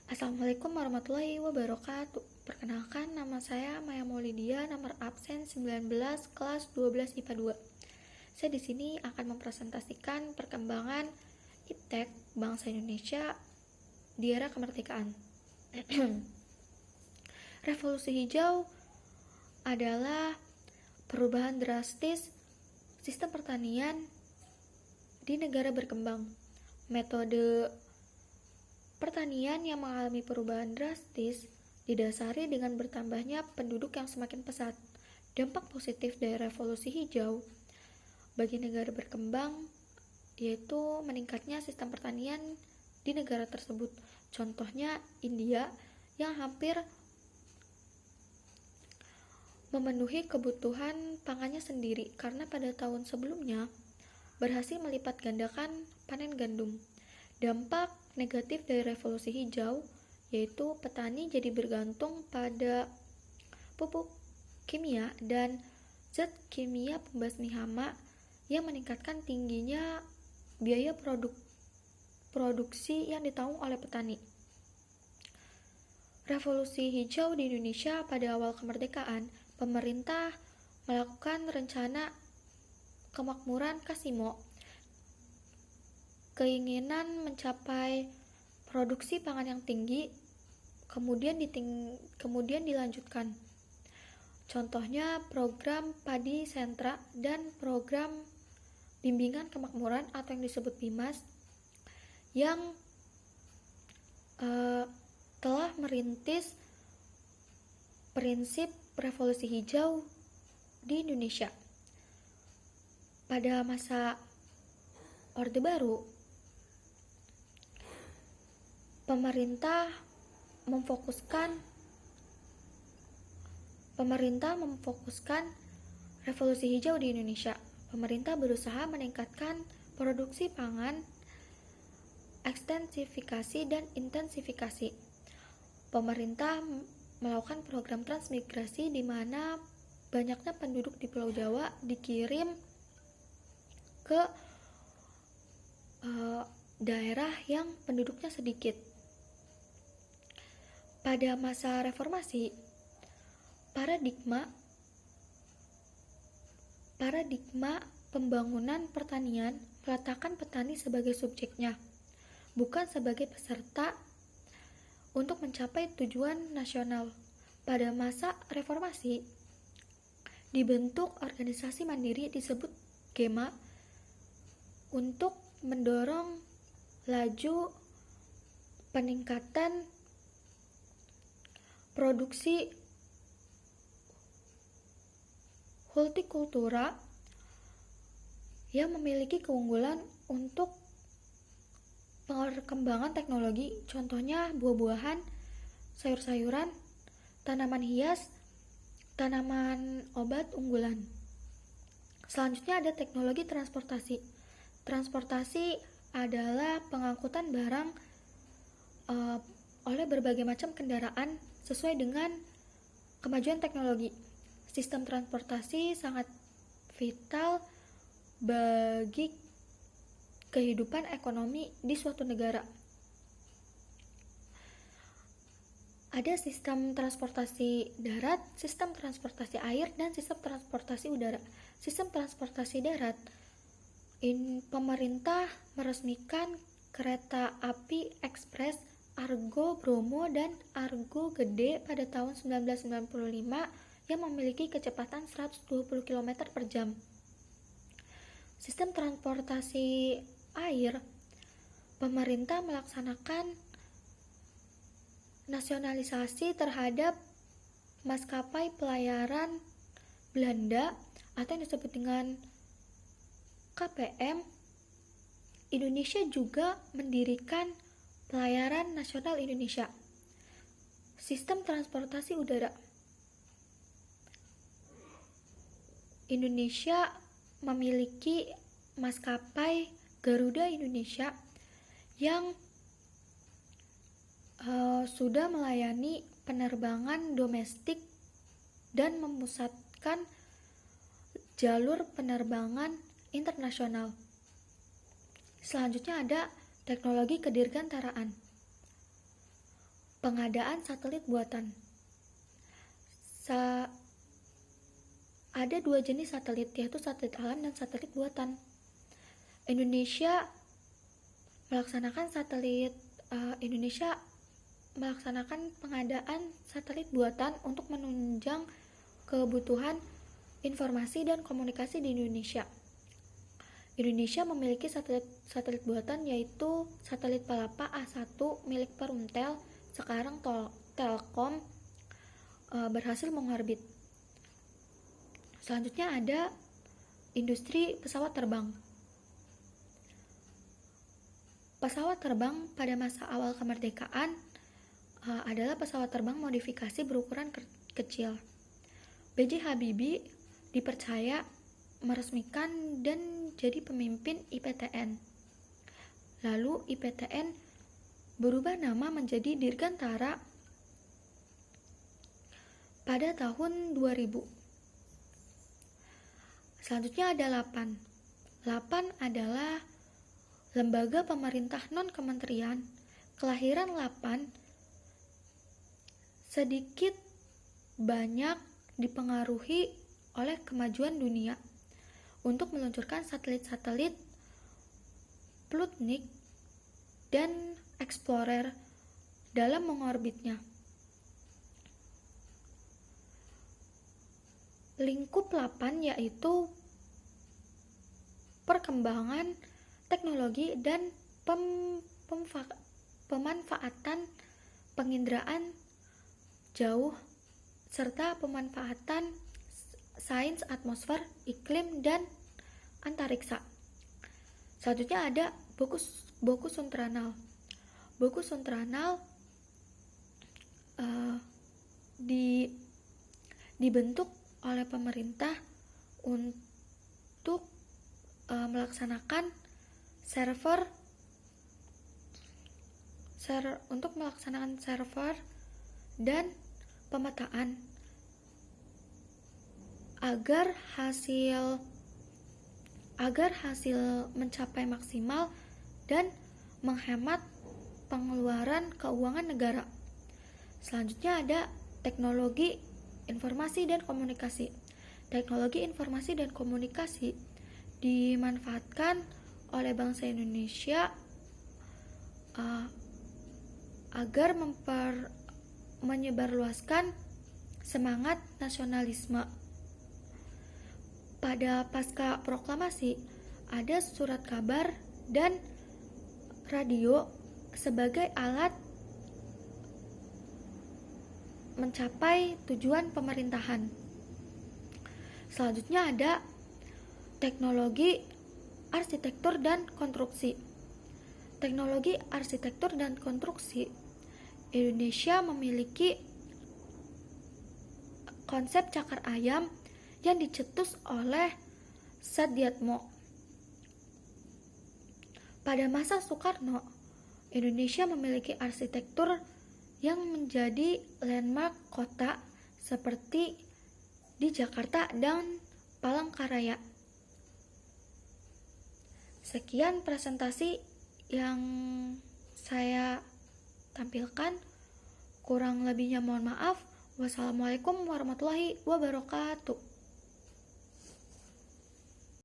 Assalamualaikum warahmatullahi wabarakatuh. Perkenalkan, nama saya Maya Maulidia, nomor absen 19, kelas 12 IPA 2. Saya di sini akan mempresentasikan perkembangan iptek bangsa Indonesia di era kemerdekaan. Revolusi hijau adalah perubahan drastis sistem pertanian di negara berkembang. Metode pertanian yang mengalami perubahan drastis didasari dengan bertambahnya penduduk yang semakin pesat. Dampak positif dari revolusi hijau bagi negara berkembang yaitu meningkatnya sistem pertanian di negara tersebut. Contohnya India yang hampir memenuhi kebutuhan pangannya sendiri karena pada tahun sebelumnya berhasil melipat gandakan panen gandum. Dampak negatif dari revolusi hijau yaitu petani jadi bergantung pada pupuk kimia dan zat kimia pembasmi hama yang meningkatkan tingginya biaya produksi yang ditanggung oleh petani. Revolusi hijau di Indonesia pada awal kemerdekaan, pemerintah melakukan rencana kemakmuran Kasimo. Keinginan mencapai produksi pangan yang tinggi kemudian dilanjutkan. Contohnya program padi sentra dan program bimbingan kemakmuran atau yang disebut BIMAS yang telah merintis prinsip revolusi hijau di Indonesia. Pada masa Orde Baru, pemerintah memfokuskan revolusi hijau di Indonesia. Pemerintah berusaha meningkatkan produksi pangan, ekstensifikasi dan intensifikasi. Pemerintah melakukan program transmigrasi di mana banyaknya penduduk di Pulau Jawa dikirim ke daerah yang penduduknya sedikit. Pada masa reformasi, paradigma pembangunan pertanian meletakkan petani sebagai subjeknya, bukan sebagai peserta untuk mencapai tujuan nasional. Pada masa reformasi, dibentuk organisasi mandiri disebut GEMA untuk mendorong laju peningkatan produksi hortikultura yang memiliki keunggulan untuk perkembangan teknologi, contohnya buah-buahan, sayur-sayuran, tanaman hias, tanaman obat unggulan. Selanjutnya ada teknologi transportasi. Transportasi adalah pengangkutan barang oleh berbagai macam kendaraan sesuai dengan kemajuan teknologi. Sistem transportasi sangat vital bagi kehidupan ekonomi di suatu negara. Ada sistem transportasi darat, sistem transportasi air, dan sistem transportasi udara. Sistem transportasi darat, pemerintah meresmikan kereta api ekspres Argo Bromo dan Argo Gede pada tahun 1995 yang memiliki kecepatan 120 km per jam. Sistem transportasi air, pemerintah melaksanakan nasionalisasi terhadap maskapai pelayaran Belanda atau yang disebut dengan KPM. Indonesia juga mendirikan Pelayaran Nasional Indonesia. Sistem transportasi udara, Indonesia memiliki maskapai Garuda Indonesia yang sudah melayani penerbangan domestik dan memusatkan jalur penerbangan internasional. Selanjutnya ada teknologi kedirgantaraan. Pengadaan satelit buatan. Ada 2 jenis satelit, yaitu satelit alam dan satelit buatan. Indonesia melaksanakan pengadaan satelit buatan untuk menunjang kebutuhan informasi dan komunikasi di Indonesia. Indonesia memiliki satelit buatan, yaitu satelit Palapa A1 milik Perumtel, sekarang Telkom, berhasil mengorbit. Selanjutnya ada industri pesawat terbang. Pesawat terbang pada masa awal kemerdekaan adalah pesawat terbang modifikasi berukuran kecil. B.J. Habibie dipercaya meresmikan dan jadi pemimpin IPTN. Lalu IPTN berubah nama menjadi Dirgantara pada tahun 2000. Selanjutnya ada 8. 8 adalah lembaga pemerintah non-kementerian. Kelahiran 8 sedikit banyak dipengaruhi oleh kemajuan dunia untuk meluncurkan satelit-satelit Sputnik dan Explorer dalam mengorbitnya. Lingkup 8 yaitu perkembangan teknologi dan pemanfaatan penginderaan jauh serta pemanfaatan sains atmosfer, iklim, dan antariksa. Selanjutnya ada Boku Suntranal. Boku Suntranal dibentuk oleh pemerintah untuk melaksanakan server dan pemetaan agar hasil mencapai maksimal dan menghemat pengeluaran keuangan negara. Selanjutnya ada teknologi informasi dan komunikasi. Teknologi informasi dan komunikasi dimanfaatkan oleh bangsa Indonesia agar menyebarluaskan semangat nasionalisme. Pada pasca proklamasi, ada surat kabar dan radio sebagai alat mencapai tujuan pemerintahan. Selanjutnya ada teknologi arsitektur dan konstruksi. Teknologi arsitektur dan konstruksi. Indonesia memiliki konsep cakar ayam yang dicetus oleh Satyatmo. Pada masa Soekarno, Indonesia memiliki arsitektur yang menjadi landmark kota seperti di Jakarta dan Palangkaraya. Sekian presentasi yang saya tampilkan. Kurang lebihnya mohon maaf. Wassalamualaikum warahmatullahi wabarakatuh.